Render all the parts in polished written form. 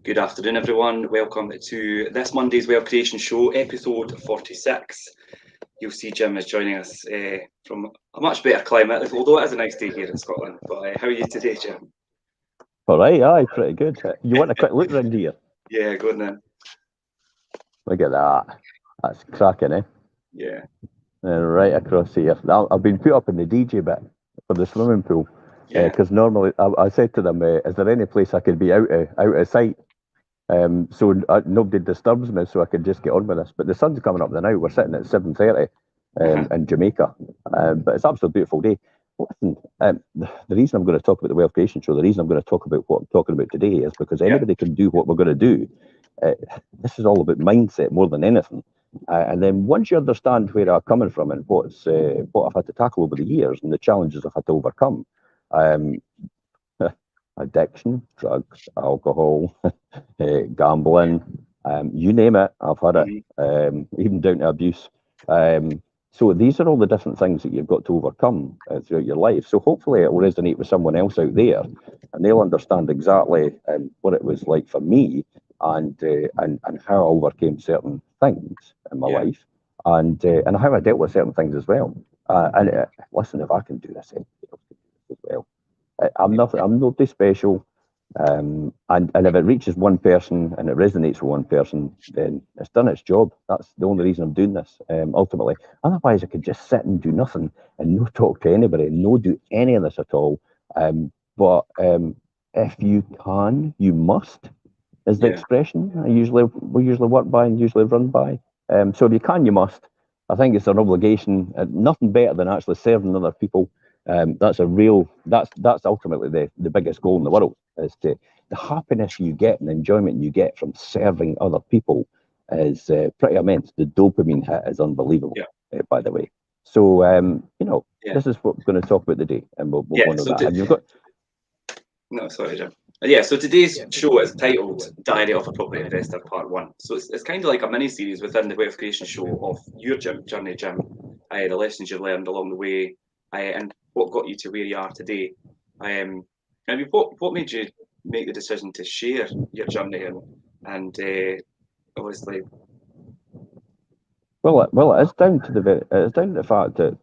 Good afternoon, everyone. Welcome to this Monday's Wealth Creation Show, episode 46. You'll see Jim is joining us from a much better climate, although it is a nice day here in Scotland. But how are you today, Jim? All right, aye, pretty good. You want a quick look round here? Yeah, go on then. Look at that. That's cracking, eh? Yeah. And right across here. Now, I've been put up in the DJ bit for the swimming pool. Because normally, I said to them, is there any place I could be out of sight? So nobody disturbs me, so I could just get on with this. But the sun's coming up now. We're sitting at 7:30 in Jamaica, but it's an absolutely beautiful day. Listen, the reason I'm going to talk about the Wealth Creation Show, the reason I'm going to talk about what I'm talking about today is because anybody can do what we're going to do. This is all about mindset more than anything. And then once you understand where I'm coming from and what I've had to tackle over the years and the challenges I've had to overcome, addiction, drugs, alcohol, gambling, you name it, I've had it, even down to abuse. So these are all the different things that you've got to overcome throughout your life. So hopefully it will resonate with someone else out there, and they'll understand exactly what it was like for me, and how I overcame certain things in my life, and how I dealt with certain things as well. Listen, if I can do this, anybody else can do this as well. I'm nobody special. And if it reaches one person and it resonates with one person, then it's done its job. That's the only reason I'm doing this, ultimately. Otherwise, I could just sit and do nothing and no talk to anybody and no do any of this at all. But if you can, you must, is the expression we usually work by and usually run by. So if you can, you must. I think it's an obligation, nothing better than actually serving other people. That's ultimately the biggest goal in the world, is the happiness you get and the enjoyment you get from serving other people is pretty immense. The dopamine hit is unbelievable, by the way. So, this is what we're going to talk about today, and we'll go into that. Have you got? No, sorry, Jim. Yeah, so today's show is titled Diary of a Property Investor Part 1. So it's kind of like a mini-series within the Wealth Creation Show of your journey, Jim, the lessons you've learned along the way, and what got you to where you are today. What made you make the decision to share your journey and obviously? Well, it's down to the fact that,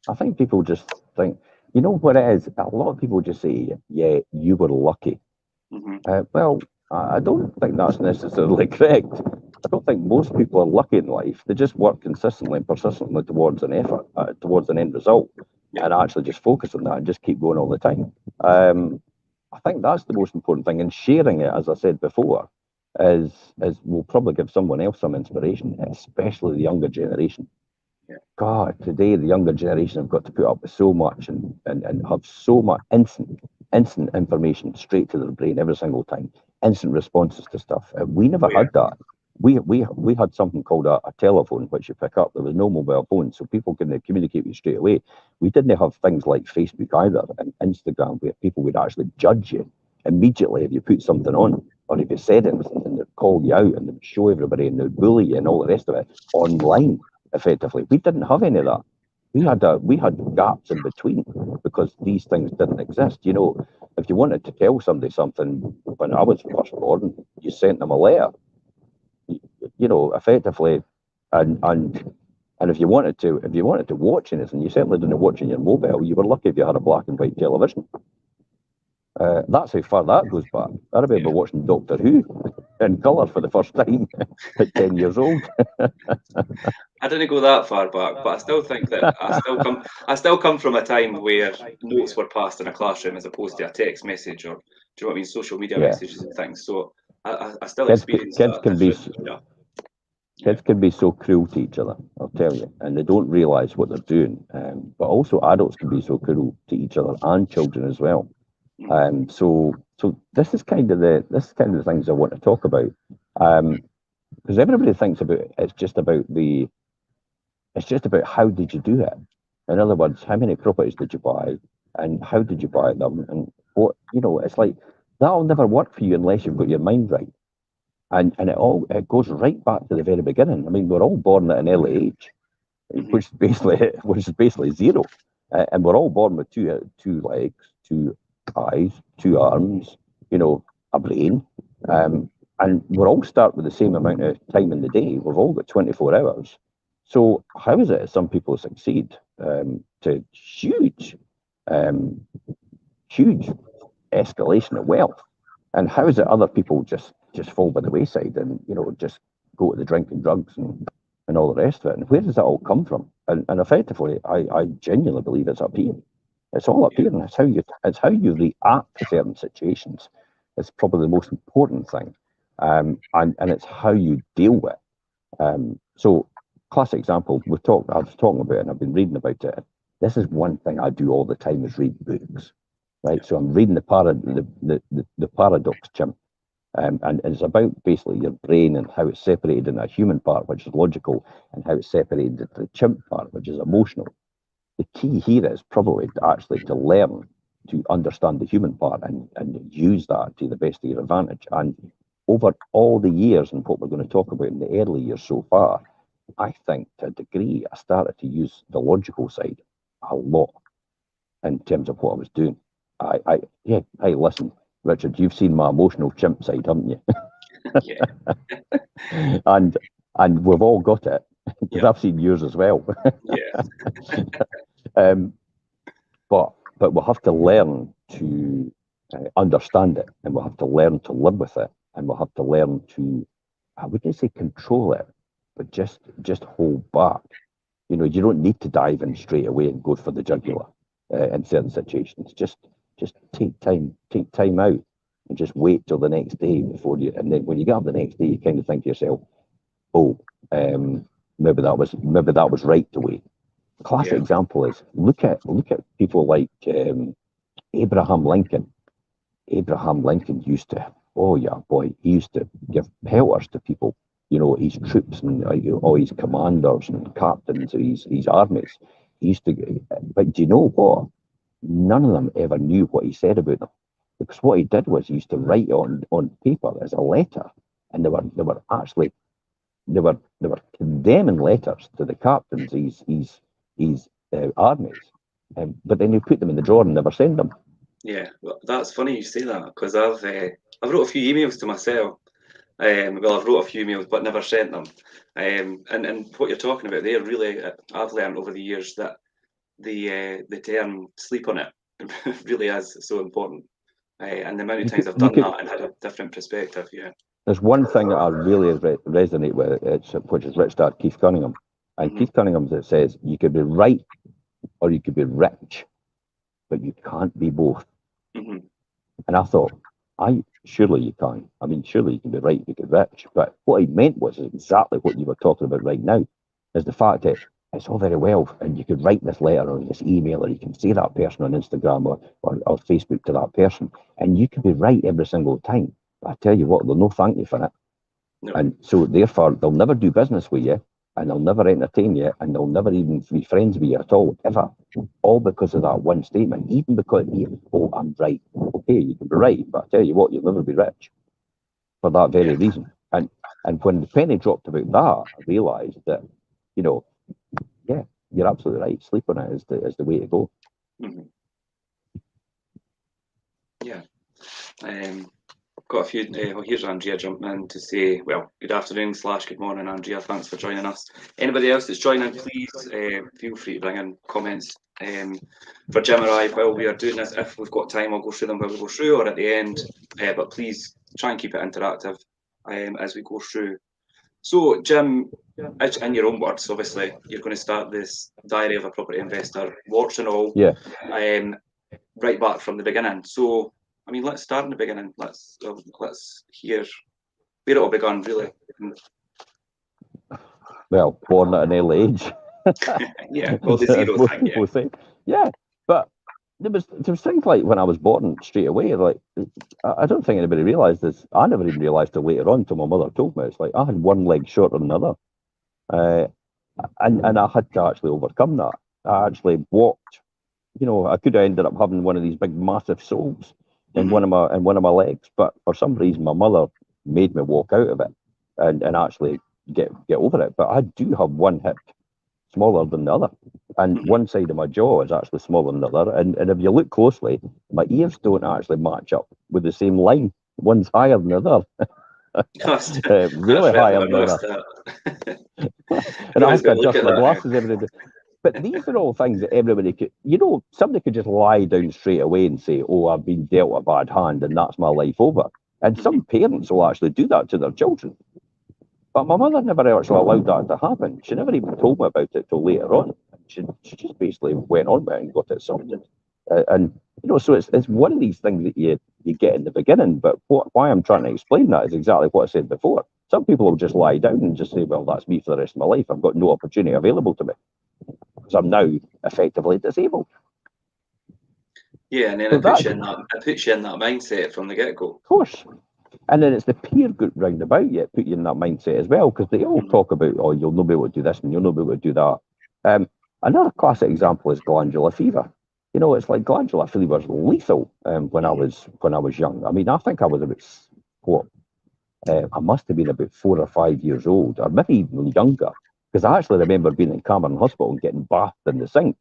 I think people just think, what it is. A lot of people just say, "Yeah, you were lucky." Well, I don't think that's necessarily correct. I don't think most people are lucky in life. They just work consistently and persistently towards an effort, towards an end result, and actually just focus on that and just keep going all the time. I think that's the most important thing. And sharing it, as I said before, is will probably give someone else some inspiration, especially the younger generation. God, today the younger generation have got to put up with so much and have so much instant information straight to their brain every single time, instant responses to stuff. We never had that. We had something called a telephone, which you pick up. There was no mobile phone, so people couldn't communicate with you straight away. We didn't have things like Facebook either and Instagram, where people would actually judge you immediately if you put something on, or if you said anything, and they'd call you out and they'd show everybody and they'd bully you and all the rest of it online. Effectively, we didn't have any of that. We had gaps in between because these things didn't exist. If you wanted to tell somebody something when I was first born, you sent them a letter. Effectively, and if you wanted to watch anything, you certainly didn't watch on your mobile. You were lucky if you had a black and white television. That's how far that goes back. I remember watching Doctor Who in colour for the first time at 10 years old. I didn't go that far back, but I still think that I still come from a time where notes were passed in a classroom as opposed to a text message or, do you know what I mean, social media messages and things. So I still experience that. Kids can be so cruel to each other, I'll tell you, and they don't realise what they're doing. But also adults can be so cruel to each other and children as well. So this is kind of the things I want to talk about, because everybody thinks about it. It's just about how did you do it. In other words, how many properties did you buy, and how did you buy them, and what it's like. That'll never work for you unless you've got your mind right, and it goes right back to the very beginning. I mean, we're all born at an early age, which is basically zero, and we're all born with two legs, two eyes, two arms, a brain, And we're all start with the same amount of time in the day. We've all got 24 hours. So how is it some people succeed to huge escalation of wealth? And how is it other people just fall by the wayside and, just go to the drinking, drugs and all the rest of it? And where does that all come from? And effectively, I genuinely believe it's up here. It's all up here, and it's how you react to certain situations. It's probably the most important thing, and it's how you deal with it. So, classic example I was talking about, and I've been reading about it. This is one thing I do all the time is read books, right? So I'm reading the paradox chimp, and it's about basically your brain and how it's separated in a human part, which is logical, and how it's separated into the chimp part, which is emotional. The key here is probably actually to learn to understand the human part and use that to the best of your advantage. And over all the years, and what we're going to talk about in the early years so far, I think to a degree I started to use the logical side a lot in terms of what I was doing. Hey, listen, Richard, you've seen my emotional chimp side, haven't you? Yeah. and we've all got it, because I've seen yours as well. But we'll have to learn to understand it, and we'll have to learn to live with it, and we'll have to learn to, I wouldn't say control it, but just hold back. You don't need to dive in straight away and go for the jugular in certain situations. Just take time out, and just wait till the next day before you. And then when you get up the next day, you kind of think to yourself, "Oh, maybe that was right to wait." Classic example is look at people like Abraham Lincoln. Abraham Lincoln used to, he used to give pelters to people, his troops and all his commanders and captains of his armies. He used to, but do you know what? None of them ever knew what he said about them, because what he did was he used to write on paper as a letter, and they were actually condemning letters to the captains his armies, but then he put them in the drawer and never send them. Yeah, well, that's funny you say that, because I've wrote a few emails to myself. I've wrote a few emails but never sent them. And what you're talking about there, really, I've learned over the years that the term "sleep on it" really is so important. And the amount of times I've done that and had a different perspective. Yeah. There's one thing that I really resonate with, which is Rich Dad Keith Cunningham. And Keith Cunningham that says you could be right or you could be rich, but you can't be both. And I thought, surely you can. I mean, surely you can be right, you can be rich. But what he meant was exactly what you were talking about right now, is the fact that it's all very well, and you could write this letter or this email, or you can say that person on Instagram or Facebook to that person, and you could be right every single time. But I tell you what, they'll no thank you for it. No. And so therefore, they'll never do business with you, and they'll never entertain you, and they'll never even be friends with you at all, ever. All because of that one statement. Even because, I'm right. Okay, you can be right, but I tell you what, you'll never be rich for that very reason. And when the penny dropped about that, I realised that, you're absolutely right. Sleep on it is the way to go. Yeah. Got a few. Here's Andrea jumping in to say, well, good afternoon / good morning, Andrea. Thanks for joining us. Anybody else that's joining, please feel free to bring in comments for Jim or I while we are doing this. If we've got time, I'll go through them while we go through, or at the end. But please try and keep it interactive as we go through. So, Jim, in your own words, obviously, you're going to start this Diary of a Property Investor, warts and all, right back from the beginning. So, I mean, let's start in the beginning. Let's hear where it all began, really. Well, born at an early age. Well, the zero thing, say. But there was things like when I was born straight away. Like, I don't think anybody realised this. I never even realised till later on, till my mother told me. It's like I had one leg shorter than the other, and I had to actually overcome that. I actually walked. I could have ended up having one of these big, massive soles in one of my legs, but for some reason, my mother made me walk out of it and actually get over it. But I do have one hip smaller than the other, and one side of my jaw is actually smaller than the other. And if you look closely, my ears don't actually match up with the same line One's higher than the other. Really higher than the other. And I have to adjust my glasses every day. But these are all things that everybody could, somebody could just lie down straight away and say, oh, I've been dealt a bad hand and that's my life over. And some parents will actually do that to their children. But my mother never actually allowed that to happen. She never even told me about it till later on. She just basically went on with it and got it sorted. So it's one of these things that you get in the beginning. But why I'm trying to explain that is exactly what I said before. Some people will just lie down and just say, well, that's me for the rest of my life. I've got no opportunity available to me because I'm now effectively disabled. Yeah, and then it puts you in that mindset from the get-go. Of course. And then it's the peer group round about you that put you in that mindset as well, because they all talk about, oh, you'll not be able to do this and you'll not be able to do that. Another classic example is glandular fever. It's like glandular fever was lethal when I was young. I mean, I think I was about I must have been about 4 or 5 years old, or maybe even younger, because I actually remember being in Cameron Hospital and getting bathed in the sink.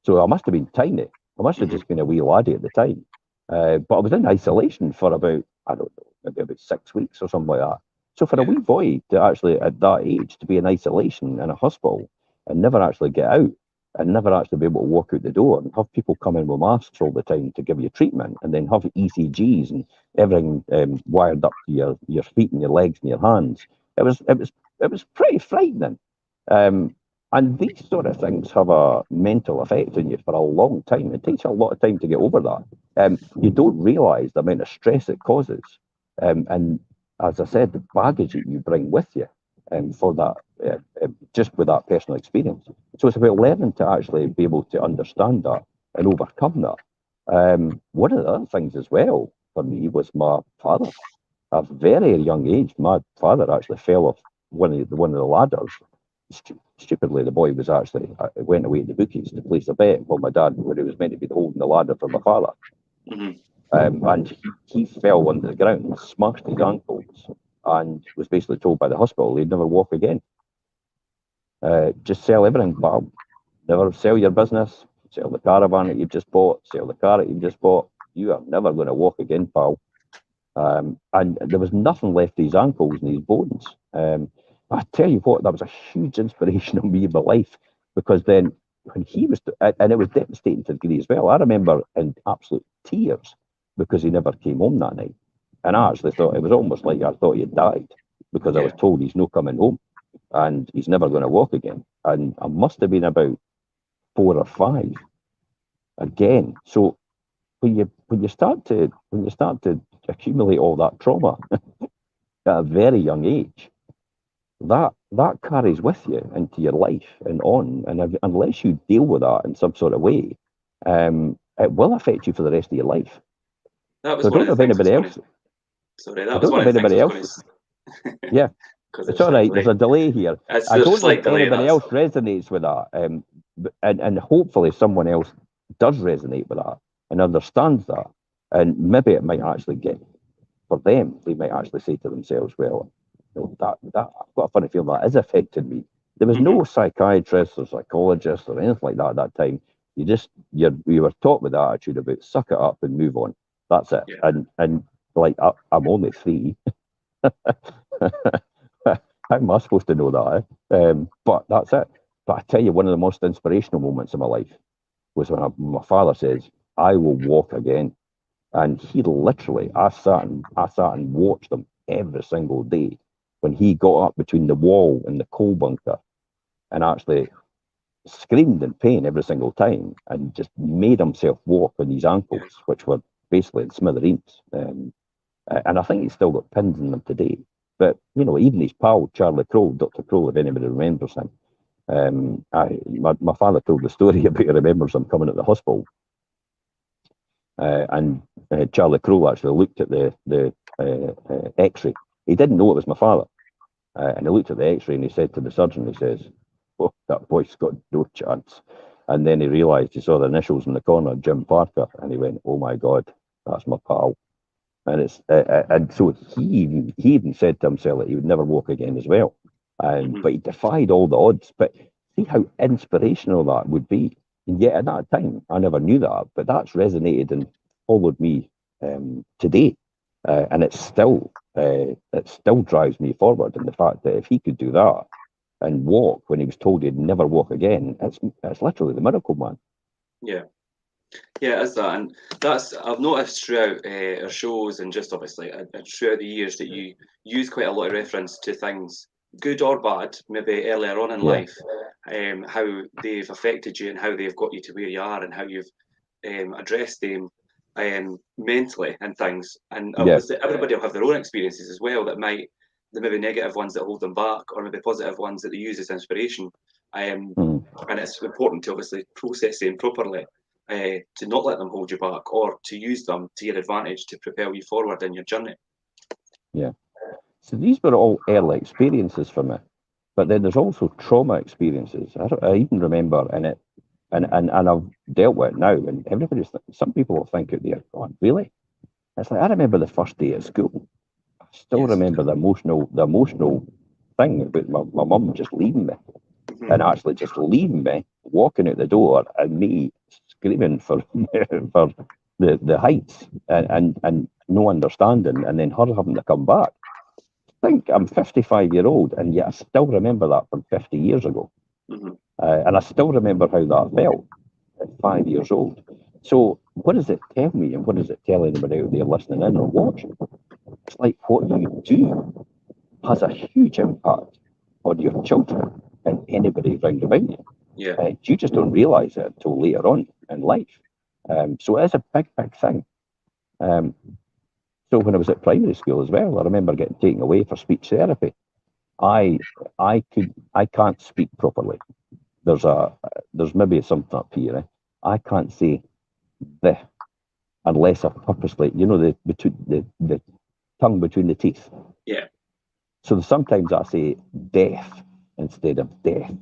So I must have been tiny. I must have just been a wee laddie at the time. But I was in isolation for about, I don't know, maybe about 6 weeks or something like that. So for a wee boy to actually, at that age, to be in isolation in a hospital and never actually get out and never actually be able to walk out the door and have people come in with masks all the time to give you treatment and then have ECGs and everything wired up to your feet and your legs and your hands. It was pretty frightening. And these sort of things have a mental effect on you for a long time. It takes a lot of time to get over that. You don't realise the amount of stress it causes. And as I said, the baggage that you bring with you for that, just with that personal experience. So it's about learning to actually be able to understand that and overcome that. One of the other things as well for me was my father. At a very young age, my father actually fell off one of the ladders. Stupidly, the boy was actually went away to the bookies to place a bet while my dad, when he was meant to be holding the ladder for my father. And he fell onto the ground and smashed his ankles and was basically told by the hospital he'd never walk again. Just sell everything, pal. Never sell your business, sell the caravan that you've just bought, sell the car that you've just bought. You are never going to walk again, pal. And there was nothing left of his ankles and his bones. I tell you what, that was a huge inspiration on me in my life, because then when he was, and it was devastating to the degree as well. I remember in absolute tears because he never came home that night. And I actually thought, it was almost like I thought he had died, because I was told he's not coming home and he's never going to walk again. And I must have been about 4 or 5 again. So when you start to accumulate all that trauma at a very young age, that carries with you into your life and on. And unless you deal with that in some sort of way, it will affect you for the rest of your life. That was one of the things. Anybody else? Sorry, that was one of the things. Anybody else? Yeah, it's all right. There's a delay here. I don't know if anybody else resonates with that, and hopefully someone else does resonate with that and understands that, and maybe it might actually get for them. They might actually say to themselves, "Well, that I've got a funny feeling that is affecting me." There was no psychiatrist or psychologist or anything like that at that time. You were taught with the attitude about suck it up and move on. That's it. Yeah. And like I'm only 3. How am I supposed to know that? But that's it. But I tell you, one of the most inspirational moments of my life was when my father says, "I will walk again," and he literally, I sat and watched him every single day when he got up between the wall and the coal bunker and actually screamed in pain every single time and just made himself walk on his ankles, which were basically in smithereens. And I think he's still got pins in them today. But, even his pal, Charlie Crow, Dr. Crow, if anybody remembers him, my father told the story about he remembers him coming at the hospital. And Charlie Crow actually looked at the X-ray. He didn't know it was my father. And he looked at the X-ray and he said to the surgeon, he says, "Oh, that boy's got no chance." And then he realised, he saw the initials in the corner, Jim Parker, and he went, "Oh my God, that's my pal." And and so he even said to himself that he would never walk again as well. But he defied all the odds. But see how inspirational that would be. And yet at that time, I never knew that, but that's resonated and followed me today. And it still drives me forward. And the fact that if he could do that and walk when he was told he'd never walk again, it's literally the miracle man. Yeah. Yeah, it is that, and that's I've noticed throughout our shows and just obviously throughout the years that you use quite a lot of reference to things, good or bad, maybe earlier on in life, how they've affected you and how they've got you to where you are and how you've addressed them mentally and things. And obviously, everybody will have their own experiences as well. The maybe negative ones that hold them back, or maybe positive ones that they use as inspiration. And it's important to obviously process them properly. To not let them hold you back or to use them to your advantage to propel you forward in your journey. Yeah. So these were all early experiences for me. But then there's also trauma experiences. I even remember in it, and I've dealt with it now, and some people will think out there, going, really? It's like, I remember the first day at school. I still remember the emotional thing about my mum just leaving me. And actually just leaving me, walking out the door, and me screaming for for the heights and no understanding, and then her having to come back. I think I'm 55-year-old, and yet I still remember that from 50 years ago. And I still remember how that felt at 5 years old. So what does it tell me, and what does it tell anybody out there listening in or watching? It's like what you do has a huge impact on your children and anybody around about you. Yeah. You just don't realise it until later on in life. So it is a big thing. So when I was at primary school as well, I remember getting taken away for speech therapy. I can't speak properly. There's maybe something up here. I can't say the unless I purposely, the tongue between the teeth. Yeah. So sometimes I say death instead of death.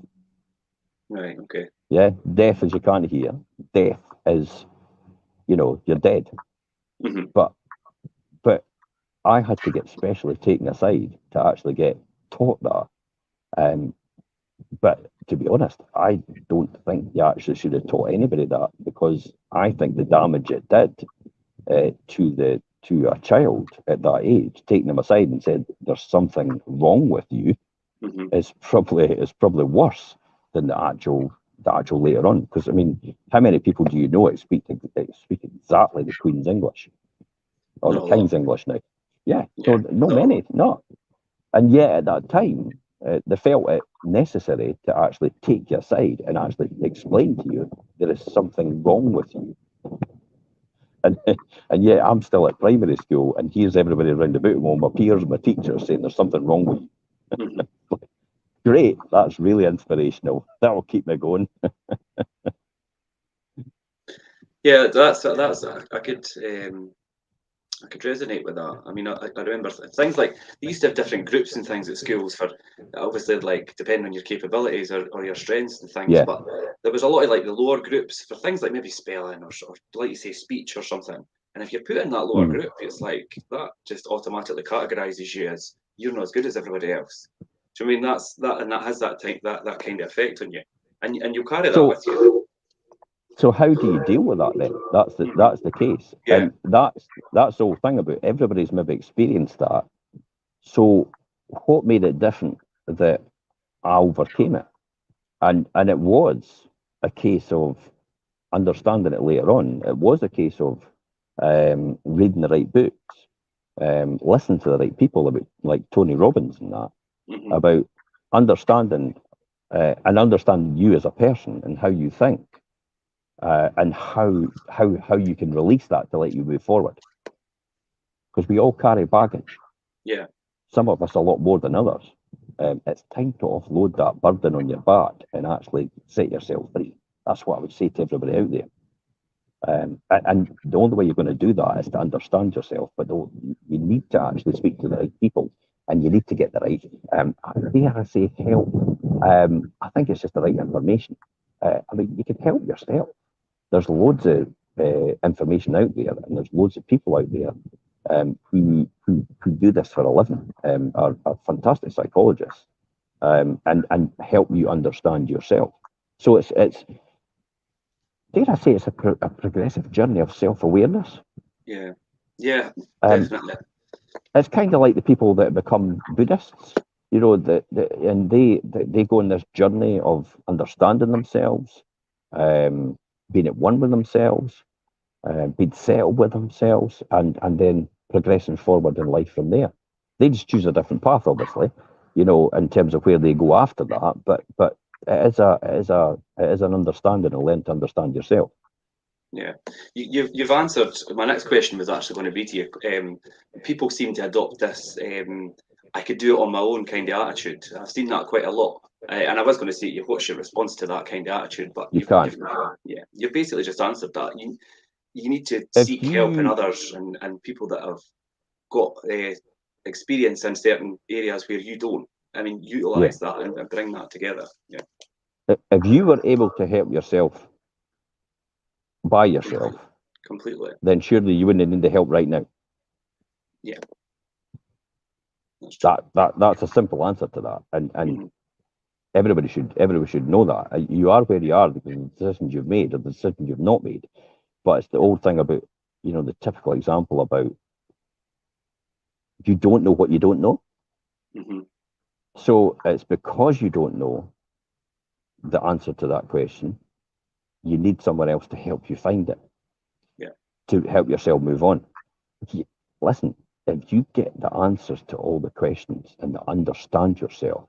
Right. Okay. Yeah, death is you can't hear. Death is, you're dead. But I had to get specially taken aside to actually get taught that. But to be honest, I don't think you actually should have taught anybody that, because I think the damage it did to a child at that age, taking them aside and said there's something wrong with you, is probably worse than the actual later on. Because I mean, how many people do you know speak exactly the Queen's English or the King's English now? Yeah, so no many, not. And yet at that time, they felt it necessary to actually take you aside and actually explain to you there is something wrong with you. And yet I'm still at primary school, and here's everybody around about me, all my peers, my teachers, saying there's something wrong with you. Great, that's really inspirational. That will keep me going. Yeah, that's I could resonate with that. I mean, I remember things like they used to have different groups and things at schools for obviously like depending on your capabilities or your strengths and things. Yeah. But there was a lot of like the lower groups for things like maybe spelling or like you say speech or something. And if you're put in that lower group, it's like that just automatically categorizes you as you're not as good as everybody else. So I mean that has that kind of effect on you, and you'll carry that with you. So how do you deal with that then? That's the case. Yeah. And that's the whole thing about everybody's maybe experienced that. So what made it different that I overcame it? And it was a case of understanding it later on. It was a case of reading the right books, listening to the right people, about like Tony Robbins and that, about understanding you as a person and how you think. And how you can release that to let you move forward. Because we all carry baggage. Yeah. Some of us a lot more than others. It's time to offload that burden on your back and actually set yourself free. That's what I would say to everybody out there. And the only way you're going to do that is to understand yourself. But you need to actually speak to the right people, and you need to get the right, dare I say, help. I think it's just the right information. I mean, you can help yourself. There's loads of information out there, and there's loads of people out there who do this for a living, are fantastic psychologists, and help you understand yourself. So it's dare I say, it's a progressive journey of self-awareness. Yeah. Yeah, Um, definitely. it's kind of like the people that become Buddhists, you know, and they go on this journey of understanding themselves, being at one with themselves, being settled with themselves, and then progressing forward in life from there. They just choose a different path, obviously, you know, in terms of where they go after that. But it is an understanding and learn to understand yourself. Yeah, you've answered. My next question was actually going to be to you. People seem to adopt this "I could do it on my own" kind of attitude. I've seen that quite a lot. And I was going to say, what's your response to that kind of attitude? But You can't. you've basically just answered that. You need to If seek help in you others and people that have got experience in certain areas where you don't. I mean, yeah, utilize that and bring that together. Yeah, if you were able to help yourself by yourself, completely. then surely you wouldn't need the help right now. Yeah, that's true. That's a simple answer to that, and Mm-hmm. everybody should know that. You are where you are because of the decisions you've made or the decisions you've not made. But it's the old thing about, you know, the typical example about you don't know what you don't know. Mm-hmm. So it's because you don't know the answer to that question, you need someone else to help you find it, Yeah. to help yourself move on. Listen, if you get the answers to all the questions and understand yourself,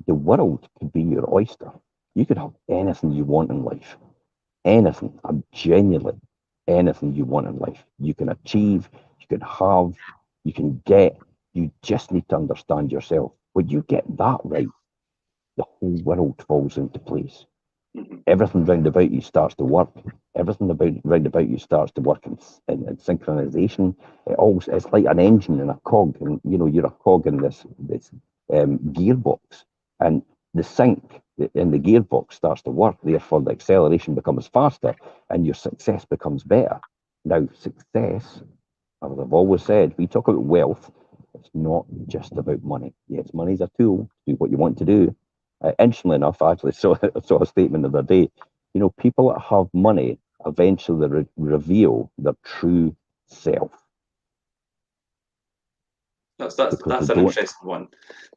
the world could be your oyster. You could have anything you want in life. Anything. I'm genuinely anything you want in life. You can achieve, you can have, you can get. You just need to understand yourself. When you get that right, the whole world falls into place. Mm-hmm. Everything round about you starts to work. Everything round about you starts to work in synchronization. It's like an engine and a cog, and you know you're a cog in this gearbox, and the sync in the gearbox starts to work. Therefore, the acceleration becomes faster, and your success becomes better. Now, success, as I've always said, we talk about wealth. It's not just about money. Yes, money's a tool to do what you want to do. Interestingly enough, I actually saw a statement the other day. You know, people that have money eventually reveal their true self That's because they that's an don't. interesting one,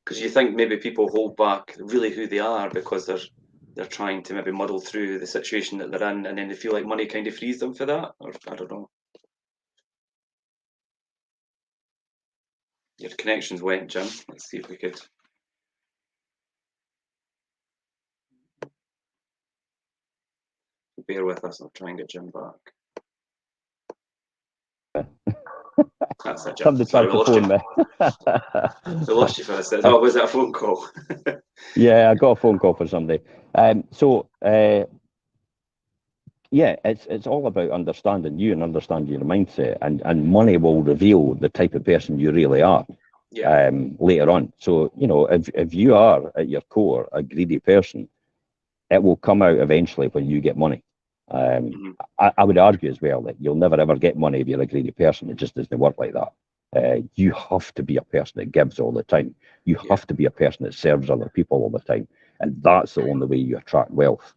because you think maybe people hold back really who they are because they're trying to maybe muddle through the situation that they're in, and then they feel like money kind of frees them for that, or I don't know. Your connections went, Jim. Let's see if we could bear with us. I'll try and get Jim back. That's it, Jim. Somebody Sorry, tried we to lost you. phone me. We lost you for a second. Oh, was that a phone call? Yeah, I got a phone call for somebody. Yeah, it's all about understanding you and understanding your mindset, and money will reveal the type of person you really are Yeah. later on. So, you know, if you are at your core a greedy person, it will come out eventually when you get money. Mm-hmm. I would argue as well that you'll never ever get money if you're a greedy person. It just doesn't work like that. You have to be a person that gives all the time. You Yeah. have to be a person that serves other people all the time, and that's the only way you attract wealth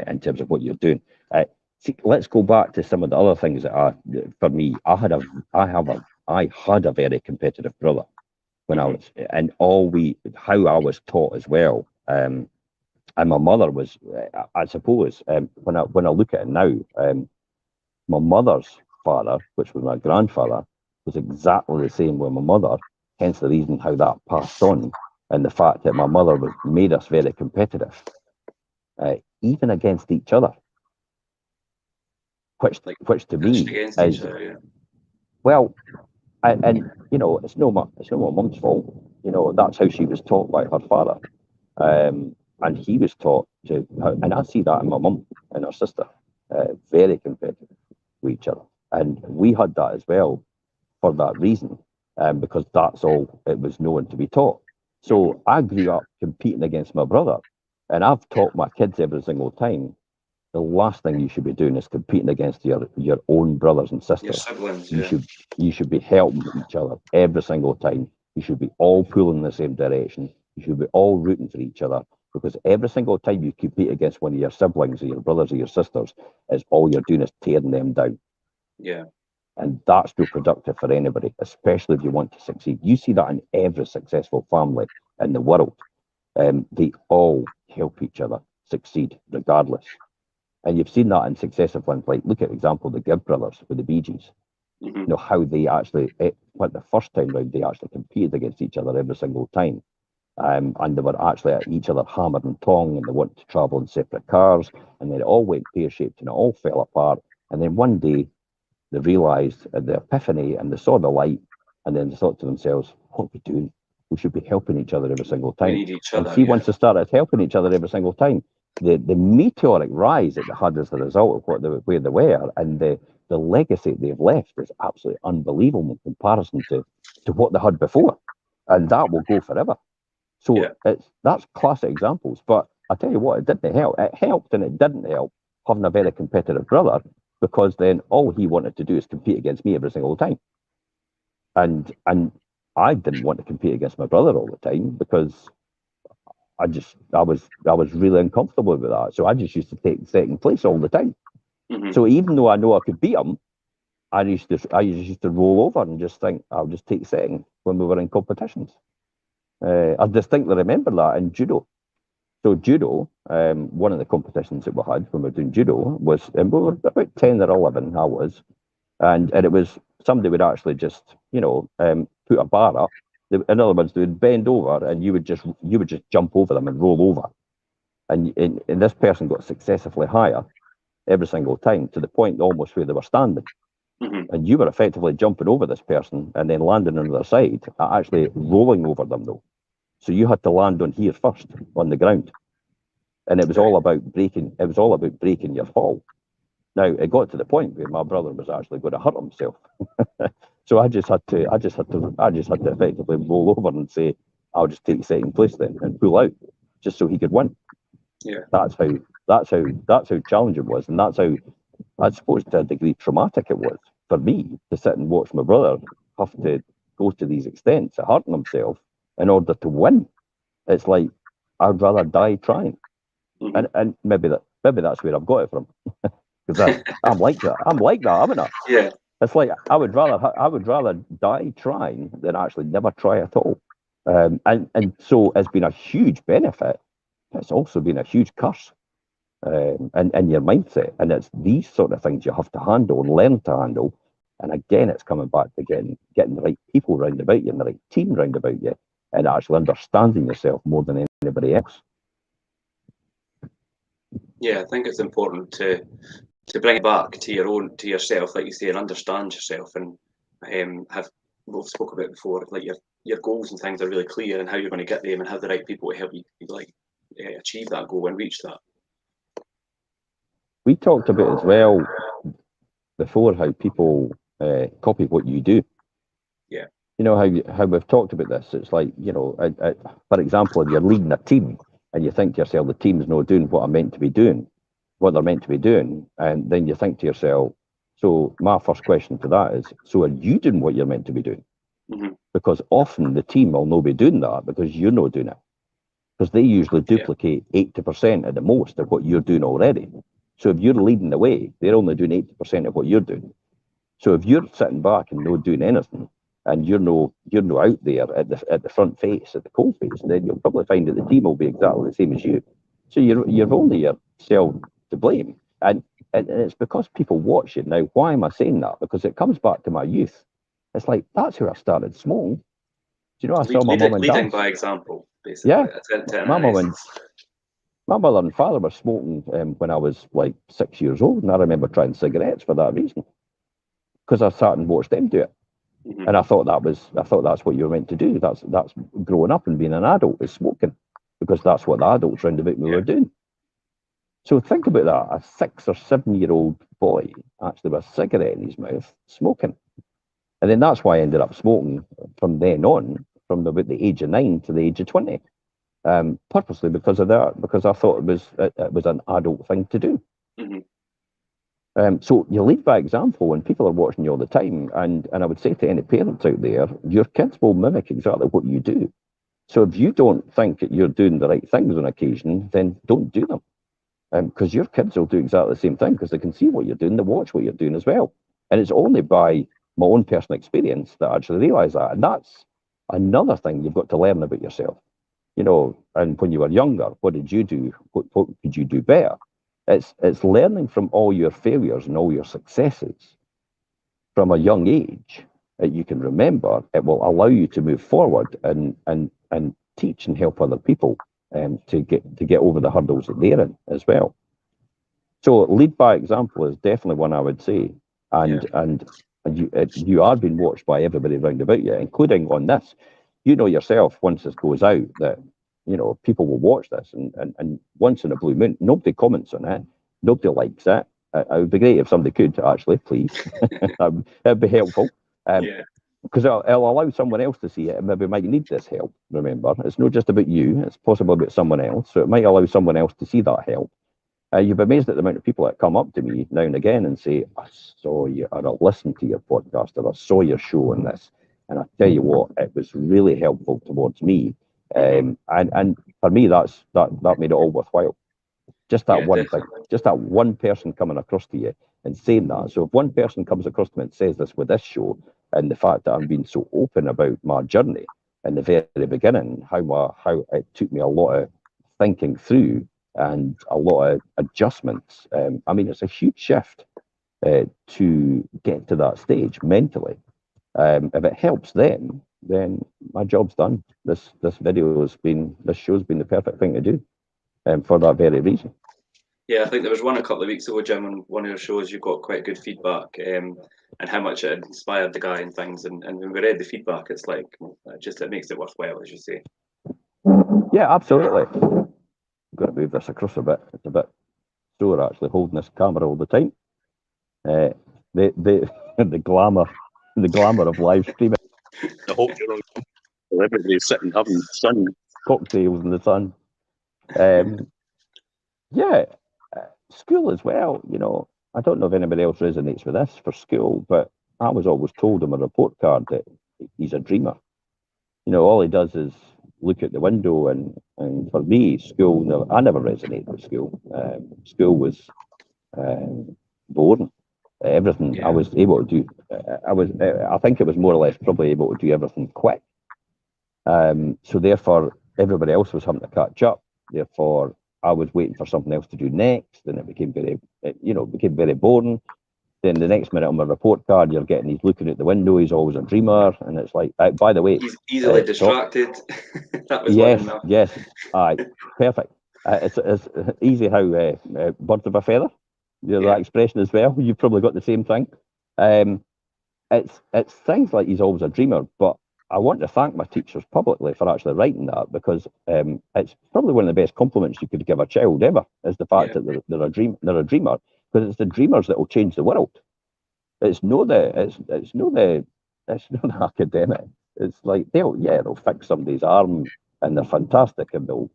in terms of what you're doing. See, let's go back to some of the other things that for me, I had a very competitive brother when I Mm-hmm. was, and how I was taught as well. And my mother was, I suppose, when I look at it now, my mother's father, which was my grandfather, was exactly the same with my mother. Hence the reason how that passed on, and the fact that my mother made us very competitive, even against each other, Like which to pitched me against each is, other. Yeah. well, and you know, it's no my mum's fault. You know, that's how she was taught by her father. And he was taught to, and I see that in my mum and her sister, very competitive with each other. And we had that as well for that reason, because that's all it was known to be taught. Mm-hmm. So I grew up competing against my brother, and I've taught my kids every single time the last thing you should be doing is competing against your own brothers and Your sisters. siblings. You Yeah. should you should be helping each other every single time. You should be all pulling in the same direction. You should be all rooting for each other, because every single time you compete against one of your siblings or your brothers or your sisters, is all you're doing is tearing them down. Yeah. And that's still productive for anybody, especially if you want to succeed. You see that in every successful family in the world. They all help each other succeed regardless. And you've seen that in successive ones. Like, look at example, the Gibb brothers with the Bee Gees. Mm-hmm. You know, how they actually, went the first time round, they actually competed against each other every single time. And they were actually at each other hammer and tong, and they wanted to travel in separate cars, and then it all went pear-shaped and it all fell apart. And then one day they realised the epiphany, and they saw the light, and then they thought to themselves, what are we doing? We should be helping each other every single time. We need each other. And see, once they started helping each other every single time, the meteoric rise that they had as a result of where they were, and the legacy they've left is absolutely unbelievable in comparison to what they had before. And that will go forever. So that's classic examples. But I tell you what, it didn't help. It helped and it didn't help having a very competitive brother, because then all he wanted to do is compete against me every single time. And I didn't want to compete against my brother all the time, because I was really uncomfortable with that. So I just used to take second place all the time. Mm-hmm. So even though I know I could beat him, I used to roll over and just think I'll just take second when we were in competitions. I distinctly remember that in judo. So judo, one of the competitions that we had when we were doing judo was, and we were about 10 or 11, I was, and it was somebody would actually just, put a bar up. In other words, they would bend over, and you would just jump over them and roll over, and this person got successively higher every single time, to the point almost where they were standing. Mm-hmm. And you were effectively jumping over this person and then landing on their side, actually rolling over them though. So you had to land on here first, on the ground. And it was all about breaking your fall. Now it got to the point where my brother was actually going to hurt himself. So I just had to effectively roll over and say, I'll just take second place then and pull out, just so he could win. Yeah. That's how challenging it was, and that's how, I suppose, to a degree, traumatic it was for me to sit and watch my brother have to go to these extents of hurting himself in order to win. It's like, I'd rather die trying. Mm-hmm. And maybe that's where I've got it from, because I'm like that. I'm like that, haven't I? Yeah. It's like I would rather die trying than actually never try at all. And so it's been a huge benefit. It's also been a huge curse. And your mindset, and it's these sort of things you have to handle and learn to handle. And again, it's coming back to getting the right people round about you and the right team round about you, and actually understanding yourself more than anybody else. Yeah, I think it's important to bring it back to yourself, like you say, and understand yourself, and we've spoke about before, like your goals and things are really clear, and how you're going to get them, and have the right people to help you achieve that goal and reach that. We talked about as well before how people copy what you do. Yeah. You know how we've talked about this. It's like, for example, if you're leading a team and you think to yourself, the team's not doing what they're meant to be doing, and then you think to yourself, so my first question to that is, so are you doing what you're meant to be doing? Mm-hmm. Because often the team will not be doing that because you're not doing it. Because they usually duplicate 80% at the most of what you're doing already. So if you're leading the way, they're only doing 80% of what you're doing. So if you're sitting back and not doing anything, and you're no out there at the front face, at the cold face, then you'll probably find that the team will be exactly the same as you. So you're only yourself to blame. And it's because people watch you. Now, why am I saying that? Because it comes back to my youth. It's like, that's who I started small. Do you know, I saw my mum and dad. Leading by example, basically. Yeah. My mother and father were smoking when I was like 6 years old, and I remember trying cigarettes for that reason, because I sat and watched them do it. Mm-hmm. And I thought that's what you're meant to do. That's growing up and being an adult is smoking, because that's what the adults round about me were doing. So think about that: a 6 or 7 year old boy actually with a cigarette in his mouth, smoking, and then that's why I ended up smoking from then on, from about the age of 9 to the age of 20, purposely because of that, because I thought it was an adult thing to do. Mm-hmm. So you lead by example, and people are watching you all the time. And I would say to any parents out there, your kids will mimic exactly what you do. So if you don't think that you're doing the right things on occasion, then don't do them. Because your kids will do exactly the same thing, because they can see what you're doing, they watch what you're doing as well. And it's only by my own personal experience that I actually realise that. And that's another thing you've got to learn about yourself. You know, and when you were younger, what did you do? What could you do better? It's learning from all your failures and all your successes from a young age that you can remember. It will allow you to move forward and teach and help other people to get over the hurdles that they're in as well. So lead by example is definitely one I would say, and you are being watched by everybody around about you, including on this. You know yourself, once this goes out, that you know people will watch this, and once in a blue moon, nobody comments on it, nobody likes it. It would be great if somebody could actually, please. It'd be helpful. Because it'll allow someone else to see it and maybe might need this help. Remember, it's not just about you, it's possible about someone else. So it might allow someone else to see that help. You'd be amazed at the amount of people that come up to me now and again and say, I saw you, or I listened to your podcast, or I saw your show on this. And I tell you what, it was really helpful towards me. And for me, that made it all worthwhile. Just that one thing, just that one person coming across to you and saying that. So if one person comes across to me and says this with this show, and the fact that I'm being so open about my journey in the very beginning, how it took me a lot of thinking through and a lot of adjustments. I mean, it's a huge shift to get to that stage mentally. If it helps them, then my job's done. This show's been the perfect thing to do, for that very reason. Yeah, I think there was one a couple of weeks ago, Jim, on one of your shows. You got quite good feedback, and how much it inspired the guy and things. And when we read the feedback, it's like it makes it worthwhile, as you say. Yeah, absolutely. I'm going to move this across a bit. It's a bit sore actually holding this camera all the time. The glamour of live streaming. I hope you're all everybody's sitting having sun cocktails in the sun. School as well. You know, I don't know if anybody else resonates with this for school, but I was always told on my report card that he's a dreamer. You know, all he does is look at the window, and for me, school, I never resonated with school. School was boring. Everything I was able to do, I think it was more or less probably able to do everything quick. So therefore, everybody else was having to catch up. Therefore, I was waiting for something else to do next, and it became very boring. Then the next minute on my report card, you're getting he's looking at the window, he's always a dreamer, and it's like, by the way, he's easily distracted. That was yes, aye, perfect. It's easy how birds of a feather. You know that expression as well. You've probably got the same thing. It's things like he's always a dreamer, but I want to thank my teachers publicly for actually writing that, because it's probably one of the best compliments you could give a child ever, is the fact that they're a dreamer, because it's the dreamers that will change the world. It's no the academic. It's like they'll fix somebody's arm and they're fantastic, and they'll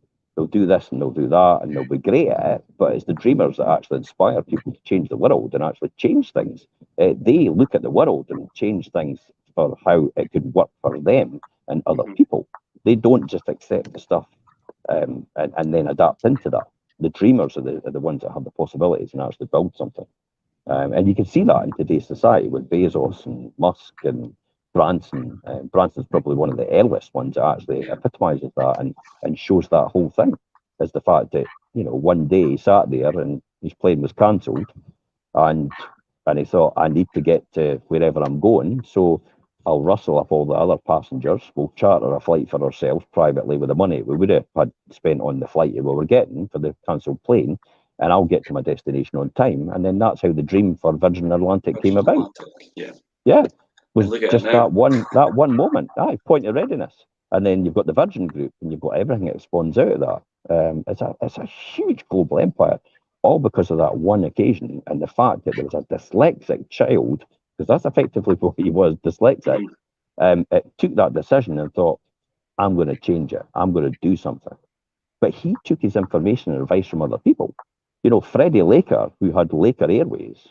do this and they'll do that and they'll be great at it. But it's the dreamers that actually inspire people to change the world and actually change things. They look at the world and change things for how it could work for them and other people. They don't just accept the stuff and then adapt into that. The dreamers are the ones that have the possibilities and actually build something. And you can see that in today's society with Bezos and Musk and Branson. Branson's probably one of the earliest ones that actually epitomizes that and shows that whole thing, is the fact that, you know, one day he sat there and his plane was cancelled, and he thought, I need to get to wherever I'm going, so I'll rustle up all the other passengers, we'll charter a flight for ourselves privately with the money we would have had spent on the flight we were getting for the cancelled plane, and I'll get to my destination on time. And then that's how the dream for Virgin Atlantic came about. Yeah. Was just that one moment. Point of readiness. And then you've got the Virgin Group, and you've got everything that spawns out of that. It's a huge global empire, all because of that one occasion, and the fact that there was a dyslexic child, because that's effectively what he was, dyslexic. It took that decision and thought, I'm going to change it. I'm going to do something. But he took his information and advice from other people. You know, Freddie Laker, who had Laker Airways,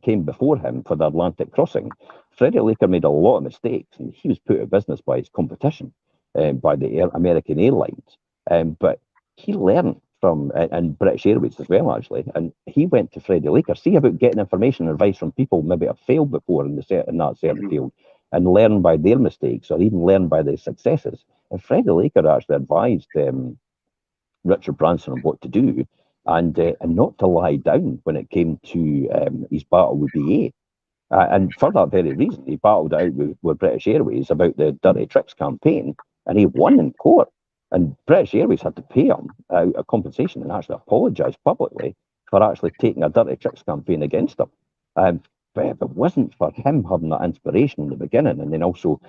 came before him for the Atlantic crossing. Freddie Laker made a lot of mistakes, and he was put out of business by his competition, by the American Airlines. But he learned from and British Airways as well, actually. And he went to Freddie Laker, see about getting information and advice from people maybe have failed before in that certain field, and learn by their mistakes or even learn by their successes. And Freddie Laker actually advised Richard Branson on what to do, and not to lie down when it came to his battle with BA. And for that very reason, he battled out with British Airways about the Dirty Tricks campaign, and he won in court. And British Airways had to pay him a compensation and actually apologise publicly for actually taking a Dirty Tricks campaign against him. But if it wasn't for him having that inspiration in the beginning, and then also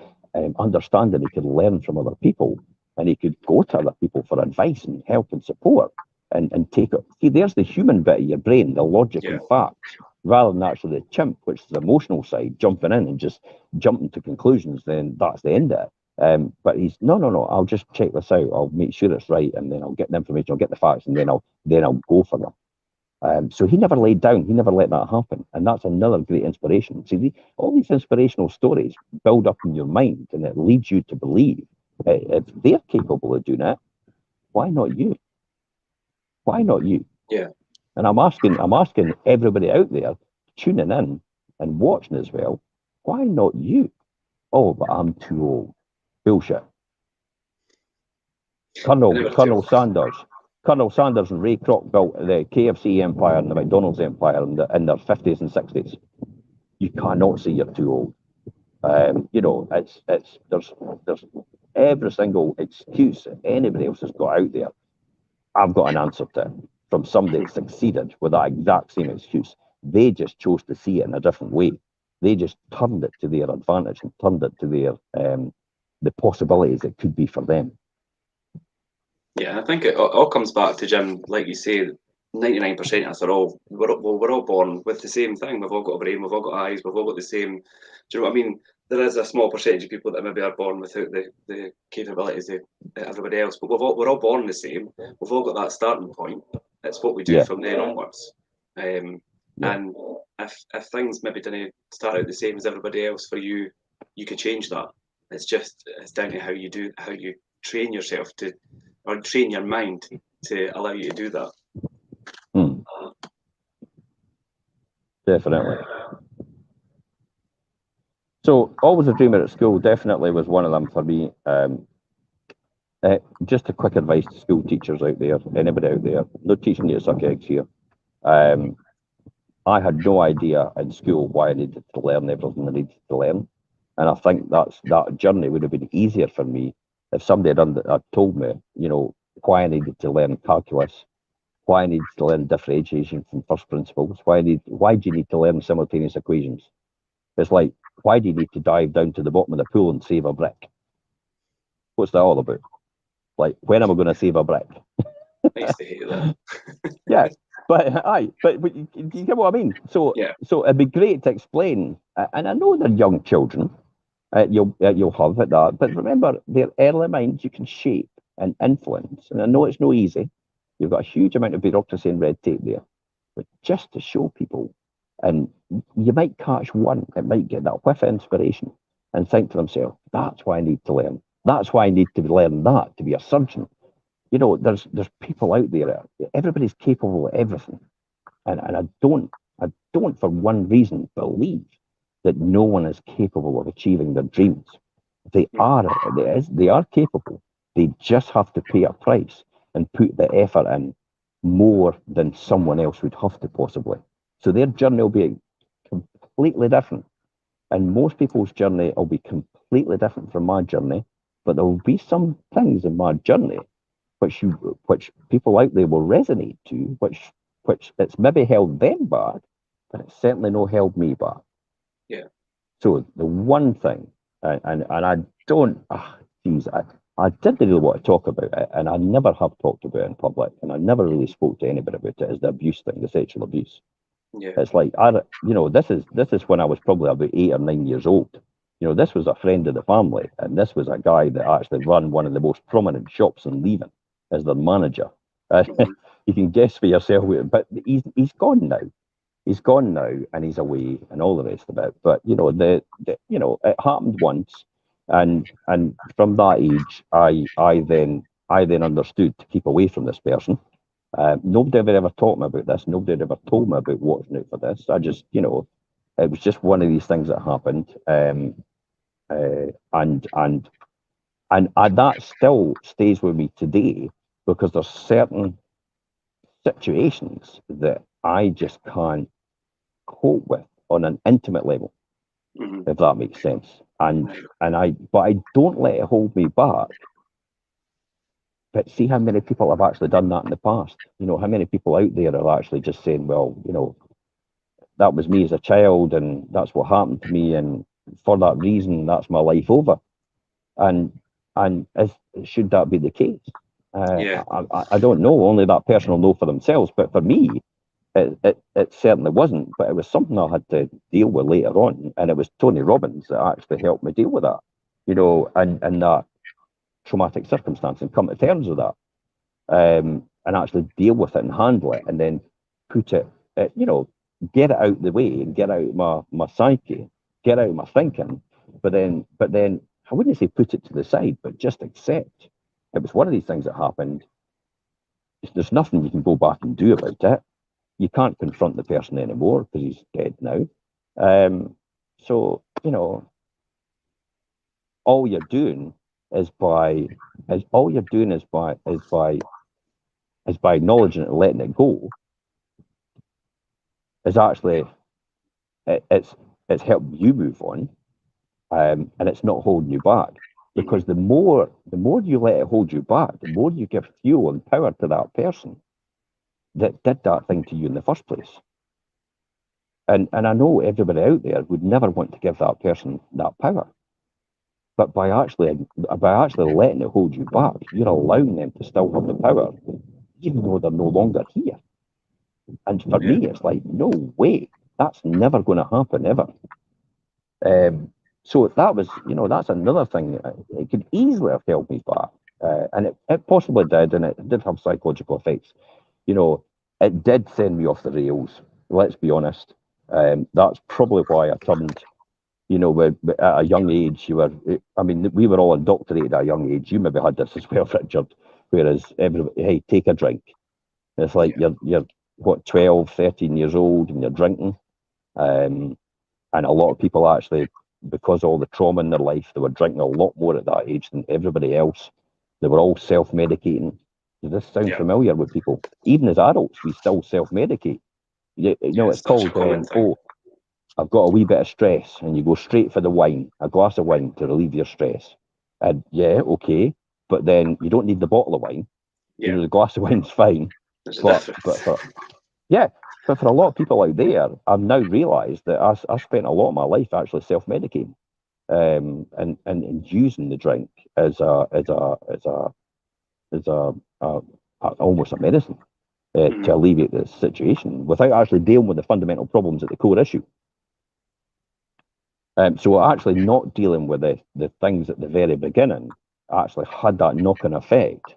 understanding he could learn from other people, and he could go to other people for advice and help and support, and take it. See, there's the human bit of your brain, the logic and facts, rather than actually the chimp, which is the emotional side, jumping in and just jumping to conclusions. Then that's the end of it. But he's no. I'll just check this out. I'll make sure it's right, and then I'll get the information. I'll get the facts, and then I'll go for them. So he never laid down. He never let that happen, and that's another great inspiration. See, all these inspirational stories build up in your mind, and it leads you to believe if they're capable of doing it, why not you? Why not you? Yeah. And I'm asking everybody out there tuning in and watching as well. Why not you? Oh, but I'm too old. Bullshit. Colonel Sanders and Ray Kroc built the KFC empire and the McDonald's empire in their 50s and 60s. You cannot say you're too old. There's every single excuse that anybody else has got out there. I've got an answer to it from somebody that succeeded with that exact same excuse. They just chose to see it in a different way. They just turned it to their advantage and turned it to their the possibilities it could be for them. Yeah, I think it all comes back to, Jim, like you say, 99% of us we're all born with the same thing. We've all got a brain, we've all got eyes, we've all got the same. Do you know what I mean? There is a small percentage of people that maybe are born without the capabilities of everybody else, but we're all born the same. We've all got that starting point. It's what we do from then onwards. And if things maybe didn't start out the same as everybody else for you, you could change that. It's down to how you train yourself to, or train your mind to allow you to do that. Definitely. So, always a dreamer at school definitely was one of them for me. Just a quick advice to school teachers out there, anybody out there, no teaching you to suck eggs here. I had no idea in school why I needed to learn everything I needed to learn. And I think that journey would have been easier for me if somebody had told me, why I needed to learn calculus, why I needed to learn differentiation from first principles, why do you need to learn simultaneous equations? It's like, why do you need to dive down to the bottom of the pool and save a brick? What's that all about? Like, when am I going to save a brick? I used to hate that. Yeah, but you get what I mean? So it'd be great to explain, and I know they're young children, you'll have at that, but remember, their early minds you can shape and influence, and I know it's no easy. You've got a huge amount of bureaucracy and red tape there, but just to show people, and you might catch one that might get that whiff of inspiration and think to themselves, that's why I need to learn. That's why I need to learn that to be a surgeon. There's people out there. Everybody's capable of everything, and I don't for one reason believe that no one is capable of achieving their dreams. They are capable. They just have to pay a price and put the effort in more than someone else would have to possibly. So their journey will be completely different. And most people's journey will be completely different from my journey, but there will be some things in my journey which people out there will resonate to, which it's maybe held them back, but it's certainly not held me back. Yeah. So the one thing, and I don't, I didn't really want to talk about it, and I never have talked about it in public, and I never really spoke to anybody about it, is the abuse thing, the sexual abuse. Yeah. It's like, this is when I was probably about 8 or 9 years old. This was a friend of the family, and this was a guy that actually ran one of the most prominent shops in Leaving as their manager. You can guess for yourself, but he's gone now. He's gone now, and he's away, and all the rest of it. But it happened once, and from that age, I then understood to keep away from this person. Nobody ever taught me about this. Nobody ever told me about watching out for this. I just, it was just one of these things that happened. And that still stays with me today, because there's certain situations that I just can't cope with on an intimate level, if that makes sense. But I don't let it hold me back. But see how many people have actually done that in the past. How many people out there are actually just saying, well, that was me as a child, and that's what happened to me, and for that reason, that's my life over. And should that be the case? I don't know. Only that person will know for themselves. But for me, it certainly wasn't. But it was something I had to deal with later on, and it was Tony Robbins that actually helped me deal with that. And that traumatic circumstance, and come to terms with that, and actually deal with it and handle it, and then put it, get it out of the way and get out of my psyche, get out of my thinking. But then I wouldn't say put it to the side, but just accept it was one of these things that happened. There's nothing you can go back and do about it. You can't confront the person anymore because he's dead now. So all you're doing is by acknowledging it and letting it go. Is actually it's helped you move on, and it's not holding you back. Because the more you let it hold you back, the more you give fuel and power to that person that did that thing to you in the first place. And I know everybody out there would never want to give that person that power. But by actually letting it hold you back, you're allowing them to still have the power, even though they're no longer here. And for me, it's like, no way, that's never going to happen ever. So that was, that's another thing. It could easily have held me back, and it possibly did, and it did have psychological effects. It did send me off the rails. Let's be honest. That's probably why I turned. At a young age, we were all indoctrinated at a young age. You maybe had this as well, Richard. Whereas everybody, hey, take a drink. It's like you're what, 12, 13 years old, and you're drinking. And a lot of people actually, because of all the trauma in their life, they were drinking a lot more at that age than everybody else. They were all self-medicating. Does this sound familiar with people? Even as adults, we still self-medicate. It's called, I've got a wee bit of stress, and you go straight for the wine, a glass of wine to relieve your stress. And okay, but then you don't need the bottle of wine. The glass of wine's fine. But for a lot of people out there, I've now realised that I spent a lot of my life actually self-medicating, and using the drink as almost a medicine to alleviate the situation without actually dealing with the fundamental problems at the core issue. So actually not dealing with the things at the very beginning actually had that knock-on effect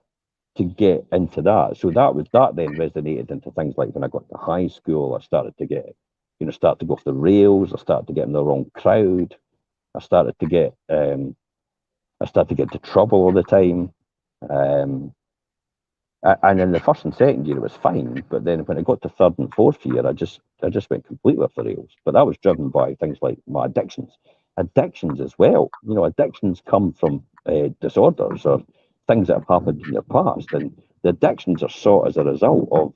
to get into that. So that then resonated into things like when I got to high school, I started to get, start to go off the rails. I started to get in the wrong crowd. I started to get into trouble all the time. And in the first and second year, it was fine. But then when I got to third and fourth year, I just went completely off the rails. But that was driven by things like my addictions. Addictions as well. Addictions come from disorders or things that have happened in your past. And the addictions are sought as a result of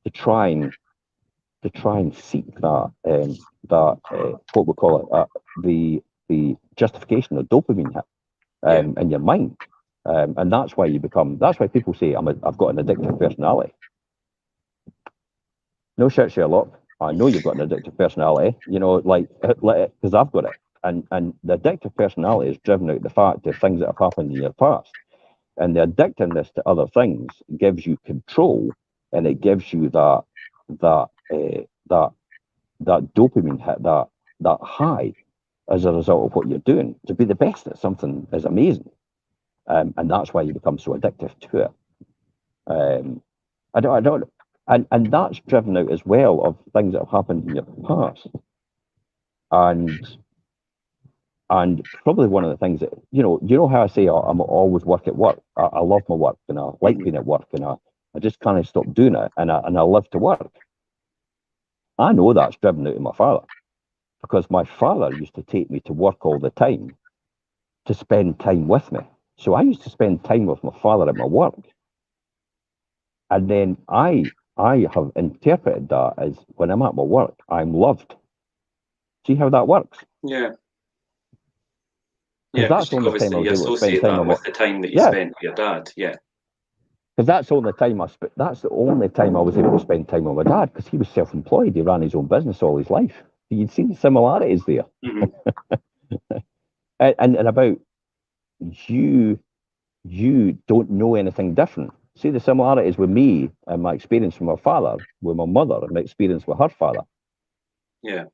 to try and seek that what we call it, the justification of dopamine hit in your mind. And that's why people say I've got an addictive personality. No shit, Sherlock. I know you've got an addictive personality, because I've got it. And the addictive personality is driven out of the fact of things that have happened in your past. And the addictiveness to other things gives you control, and it gives you that dopamine hit, that high as a result of what you're doing. To be the best at something is amazing. And that's why you become so addictive to it. And that's driven out as well of things that have happened in your past. And probably one of the things that, how I say I'm always work at work. I love my work, and I like being at work, and I I just can't stop doing it, and I live to work. I know that's driven out of my father, because my father used to take me to work all the time to spend time with me. So I used to spend time with my father at my work. And then I have interpreted that as when I'm at my work, I'm loved. See how that works? Yeah. Because that's the only time I was able to spend time with the time that you spent with your dad. Yeah. Because that's the only time that's the only time I was able to spend time with my dad, because he was self-employed. He ran his own business all his life. You'd see the similarities there. and about you don't know anything different. See the similarities with me and my experience with my father, with my mother, and my experience with her father. Yeah.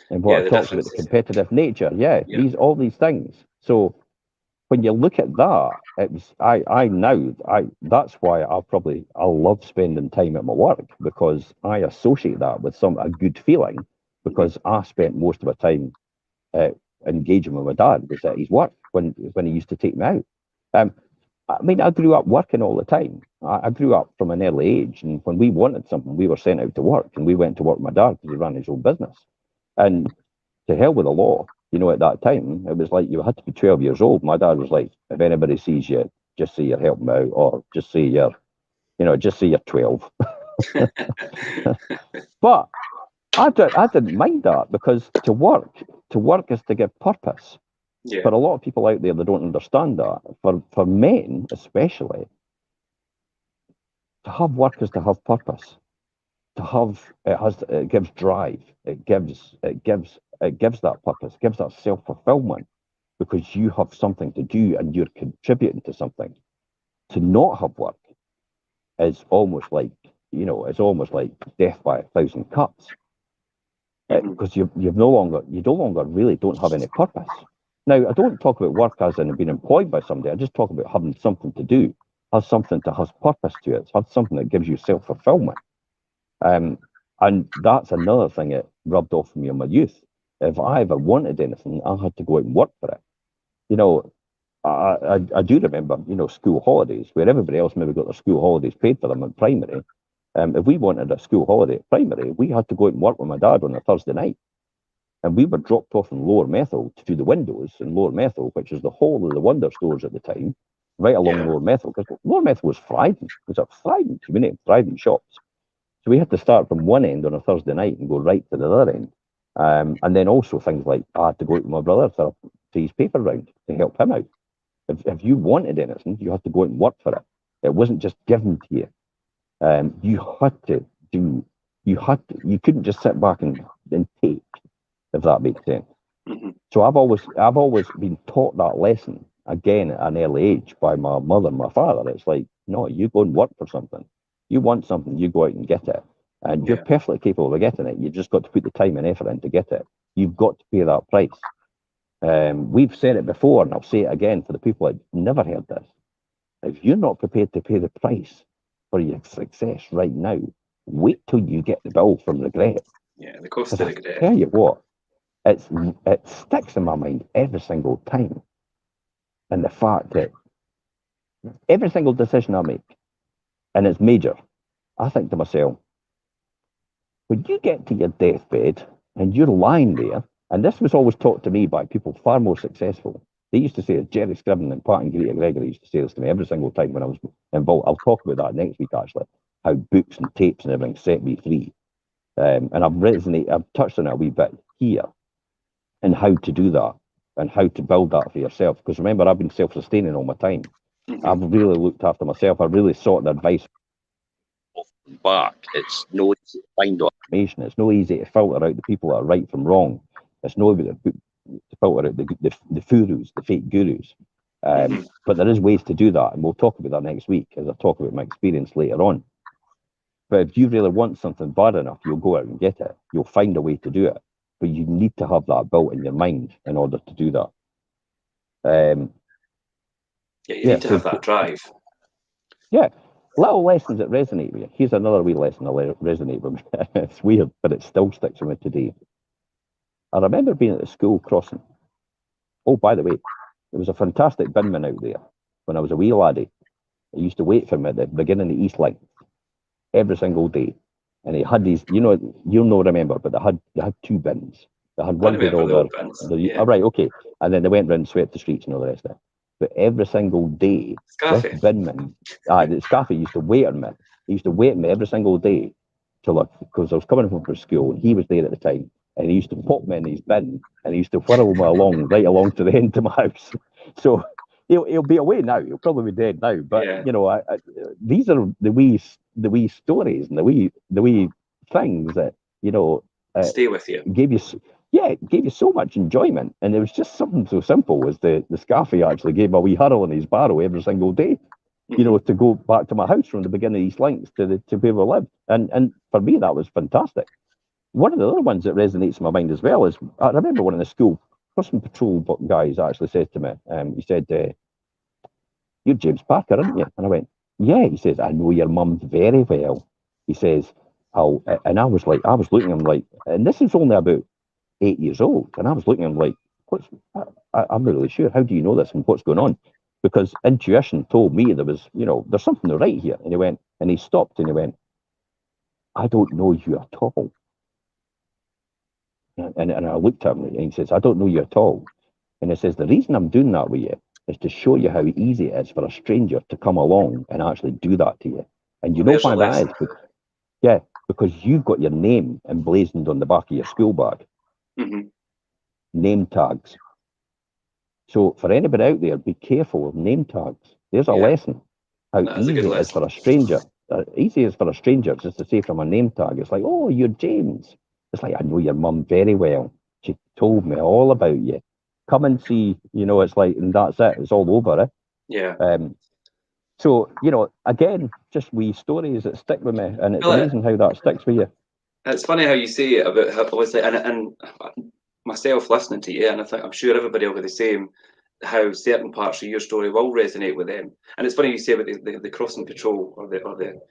And what it talks about the competitive nature. Yeah, all these things. So when you look at that, it was that's why I love spending time at my work, because I associate that with a good feeling, because I spent most of my time engaging with my dad was at his work when he used to take me out. I mean, I grew up working all the time. I grew up from an early age, and when we wanted something, we were sent out to work, and we went to work with my dad because he ran his own business. And to hell with the law, at that time, it was like you had to be 12 years old. My dad was like, if anybody sees you, just say you're helping out, or just say you're 12. But I didn't mind that, because to work is to give purpose. Yeah. For a lot of people out there, they don't understand that. For men, especially, to have work is to have purpose. It gives drive. It gives that purpose. It gives that self-fulfillment, because you have something to do and you're contributing to something. To not have work is almost like death by 1,000 cuts. Because you no longer really don't have any purpose. Now, I don't talk about work as in being employed by somebody. I just talk about having something to do, have something that has purpose to it, have something that gives you self-fulfillment. And that's another thing that rubbed off on me in my youth. If I ever wanted anything, I had to go out and work for it. I do remember, school holidays, where everybody else maybe got their school holidays paid for them in primary. If we wanted a school holiday at primary, we had to go out and work with my dad on a Thursday night. And we were dropped off in Lower Methil to do the windows in Lower Methil, which is the whole of the Wonder stores at the time, right along Lower Methil, because Lower Methil was thriving. It was a thriving community, thriving shops. So we had to start from one end on a Thursday night and go right to the other end. And then also things like I had to go out with my brother to his paper round to help him out. If you wanted anything, you had to go out and work for it. It wasn't just given to you. You couldn't just sit back and take, if that makes sense. So I've always been taught that lesson, again at an early age, by my mother and my father. It's like, no, you go and work for something. You want something, you go out and get it. And you're perfectly capable of getting it. You just got to put the time and effort in to get it. You've got to pay that price. We've said it before, and I'll say it again for the people that never heard this. If you're not prepared to pay the price for your success right now, wait till you get the bill from regret. Yeah, the cost of regret. I tell you what, it sticks in my mind every single time. And the fact that every single decision I make, and it's major, I think to myself, when you get to your deathbed and you're lying there, and this was always taught to me by people far more successful. They used to say, Jerry Scriven and Pat and Greta Gregory used to say this to me every single time when I was involved. I'll talk about that next week, actually, how books and tapes and everything set me free. And I've touched on it a wee bit here, and how to do that and how to build that for yourself. Because remember, I've been self-sustaining all my time. I've really looked after myself. I really sought the advice back. It's no easy to find information. It's no easy to filter out the people that are right from wrong. It's no easy to filter out the furus, the fake gurus. But there is ways to do that, and we'll talk about that next week as I talk about my experience later on. But if you really want something bad enough, you'll go out and get it. You'll find a way to do it. But you need to have that built in your mind in order to do that. You need to have that drive. Yeah. Little lessons that resonate with you. Here's another wee lesson that resonate with me. It's weird, but it still sticks with me today. I remember being at the school crossing. Oh, by the way, there was a fantastic binman out there when I was a wee laddie. He used to wait for me at the beginning of the East Link every single day. And he had these, you'll not remember, but they had two bins. They had one with all their, right, okay. And then they went round and swept the streets and all the rest of it. But every single day, this binman, Scaffy used to wait on me. He used to wait on me every single day because I was coming home from school and he was there at the time. And he used to pop me in his bin and he used to whirl me along, right along to the end of my house. So he'll be away now. He'll probably be dead now. But, these are the wee stories and the wee things that, stay with you. Gave you so much enjoyment. And it was just something so simple as the Scaffy actually gave me a wee hurl in his barrow every single day, to go back to my house from the beginning of East Links to where we lived. And for me, that was fantastic. One of the other ones that resonates in my mind as well is, I remember one of the school crossing patrol guys actually said to me, he said, "You're James Parker, aren't you?" And I went, "Yeah." He says, "I know your mum very well." He says, and I was looking at him like, and this is only about 8 years old, and I was looking at him like, I'm not really sure. How do you know this and what's going on? Because intuition told me there was, there's something right here. And he went, and he stopped and he went, "I don't know you at all." And I looked at him and he says, "I don't know you at all." And he says, "The reason I'm doing that with you is to show you how easy it is for a stranger to come along and actually do that to you." And you know why that is? Because you've got your name emblazoned on the back of your school bag. Mm-hmm. Name tags. So for anybody out there, be careful of name tags. There's a lesson. How easy it is for a stranger. Easy is for a stranger just to say from a name tag. It's like, "Oh, you're James." It's like, "I know your mum very well. She told me all about you. Come and see." It's like, and that's it. It's all over, eh? Yeah. So, again, just wee stories that stick with me, and it's amazing how that sticks with you. It's funny how you say it about how, obviously, and myself listening to you, and I'm sure everybody will be the same, how certain parts of your story will resonate with them. And it's funny you say about the crossing patrol or the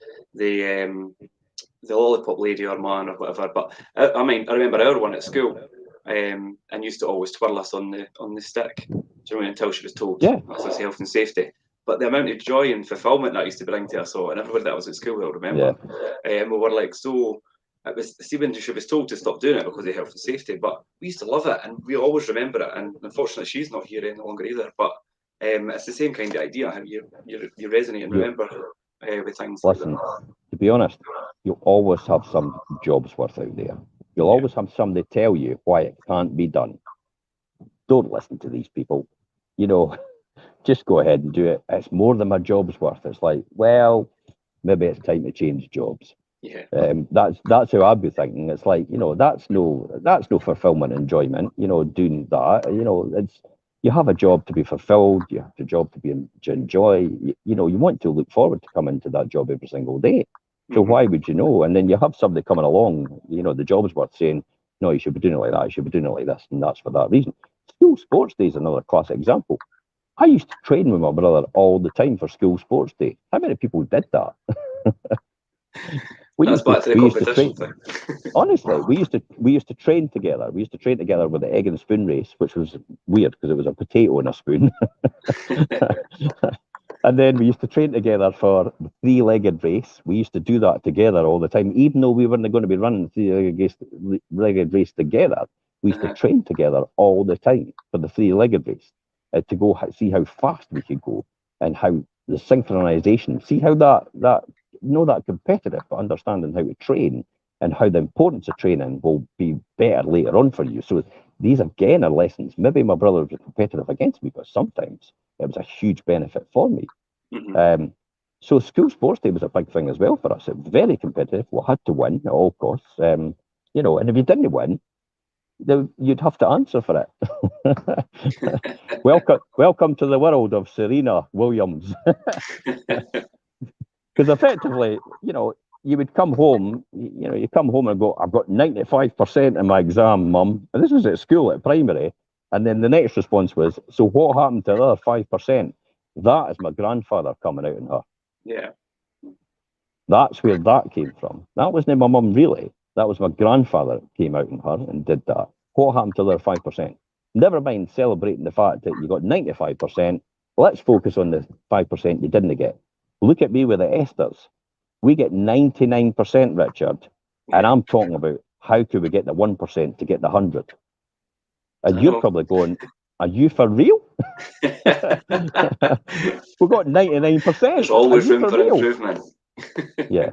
lollipop lady or man or whatever. But I remember our one at school, and used to always twirl us on the stick, until she was told that's health and safety. But the amount of joy and fulfilment that used to bring to us all, and everybody that was at school will remember. We were like, so it was, see, when she was told to stop doing it because of health and safety, but we used to love it and we always remember it. And unfortunately, she's not here any longer either. But it's the same kind of idea, how you resonate and remember with things. Listen, to be honest, you'll always have some jobs worth out there. You'll always have somebody tell you why it can't be done. Don't listen to these people. Just go ahead and do it. It's more than my job's worth. It's like, well, maybe it's time to change jobs. Yeah. That's how I'd be thinking. It's like, that's no fulfillment, enjoyment. Doing that. It's, you have a job to be fulfilled. You have a job to enjoy. You want to look forward to coming to that job every single day. So why would you know? And then you have somebody coming along. The job's worth saying, "No, you should be doing it like that. You should be doing it like this," and that's for that reason. School sports day is another classic example. I used to train with my brother all the time for school sports day. How many people did that? we used to train. Honestly, we used to train together. We used to train together with the egg and spoon race, which was weird because it was a potato and a spoon. And then we used to train together for the three-legged race. We used to do that together all the time, even though we weren't going to be running the three-legged race together. We used to train together all the time for the three-legged race to go see how fast we could go and how the synchronization. See how that competitive, but understanding how to train and how the importance of training will be better later on for you. So these again are lessons. Maybe my brother was competitive against me, but sometimes it was a huge benefit for me. So school sports day was a big thing as well for us. It was very competitive. We had to win at all costs. And if you didn't win, you'd have to answer for it. Welcome to the world of Serena Williams. Because effectively, you would come home, you come home and go, "I've got 95% in my exam, Mum." And this was at school, at primary. And then the next response was, "So what happened to the other 5%? That is my grandfather coming out in her." Yeah. That's where that came from. That wasn't my mum, really. That was my grandfather came out in her and did that. What happened to the other 5%? Never mind celebrating the fact that you got 95%. Let's focus on the 5% you didn't get. Look at me with the esters. We get 99%, Richard, and I'm talking about how could we get the 1% to get the 100? And you're probably going, are you for real? We've got 99%. There's always room for improvement. Yeah.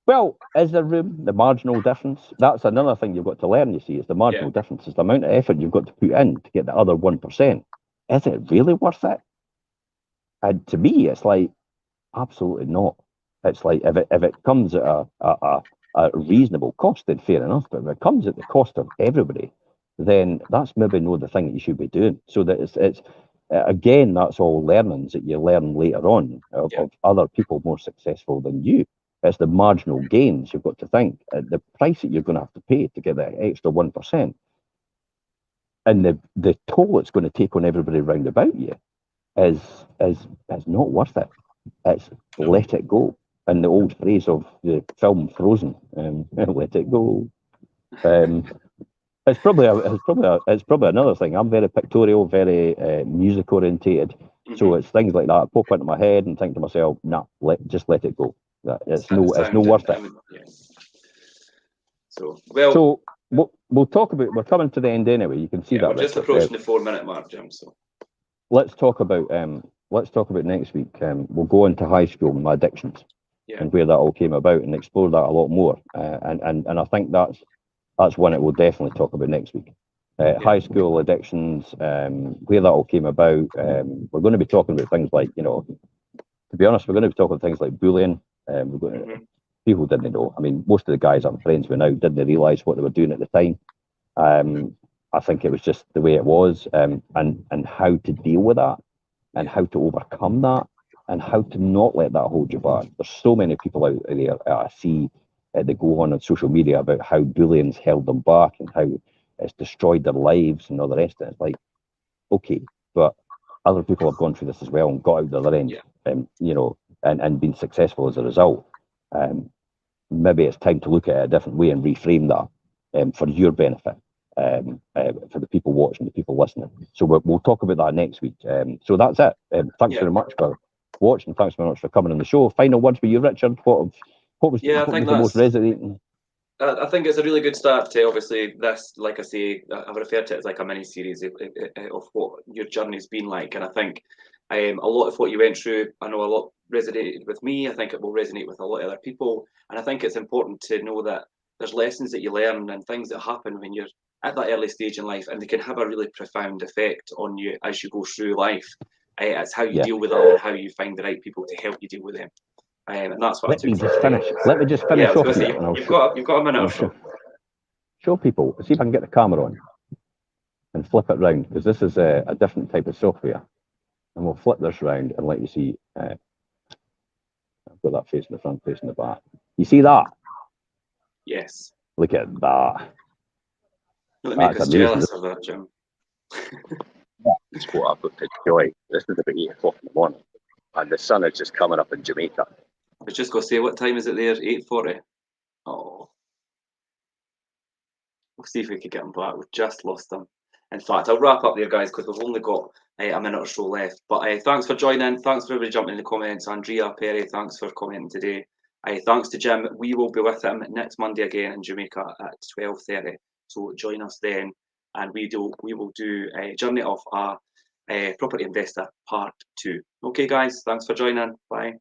Well, is there room? The marginal difference. That's another thing you've got to learn, you see, is the marginal difference. Is the amount of effort you've got to put in to get the other 1%. Is it really worth it? And to me, it's like, absolutely not. It's like, if it comes at a reasonable cost, then fair enough. But if it comes at the cost of everybody, then that's maybe not the thing that you should be doing. So that it's again, that's all learnings that you learn later on of other people more successful than you. It's the marginal gains you've got to think. The price that you're going to have to pay to get that extra 1%, and the toll it's going to take on everybody round about you is not worth it. It's let it go. And the old phrase of the film Frozen, let it go. It's probably another thing. I'm very pictorial, very music orientated. So it's things like that pop into my head and think to myself, nah, just let it go. It's no worth it. So we'll talk about. We're coming to the end anyway. You can see that. We're just approaching the 4-minute mark, Jim. So let's talk about next week. We'll go into high school and my addictions and where that all came about and explore that a lot more. And I think that's one that we'll definitely talk about next week. High school addictions, where that all came about. We're going to be talking about things like, to be honest, we're going to be talking things like bullying. People didn't know. I mean, most of the guys I'm friends with now didn't realise what they were doing at the time. I think it was just the way it was, and how to deal with that, and how to overcome that, and how to not let that hold you back. There's so many people out there I see that go on social media about how bullying's held them back and how it's destroyed their lives and all the rest of it. It's like, okay, but other people have gone through this as well and got out the other end, and been successful as a result. Maybe it's time to look at it a different way and reframe that for your benefit, for the people watching, the people listening. So we'll talk about that next week. So that's it. Thanks very much for watching. Thanks very much for coming on the show. Final words for you, Richard. What was the most resonating? I think it's a really good start to, obviously, this, like I say, I've referred to it as like a mini-series of what your journey's been like. And I think a lot of what you went through, I know a lot resonated with me. I think it will resonate with a lot of other people. And I think it's important to know that there's lessons that you learn and things that happen when you're at that early stage in life, and they can have a really profound effect on you as you go through life. It's how you deal with them and how you find the right people to help you deal with them. And that's what Let me just finish off here. You've got a minute or so. Show people. See if I can get the camera on and flip it round, because this is a different type of software. And we'll flip this round and let you see. I've got that face in the front, face in the back. You see that? Yes. Look at that. Don't make us jealous of that, Jim. That's what I've got to enjoy. This is about 8 o'clock in the morning, and the sun is just coming up in Jamaica. I was just going to say, what time is it there? 8:40. Oh. We'll see if we can get them back. We've just lost them. In fact, I'll wrap up there, guys, because we've only got a minute or so left. But thanks for joining. Thanks for everybody jumping in the comments. Andrea, Perry, thanks for commenting today. Thanks to Jim. We will be with him next Monday again in Jamaica at 12:30. So join us then, and we will do a journey of a property investor part 2. Okay, guys, thanks for joining. Bye.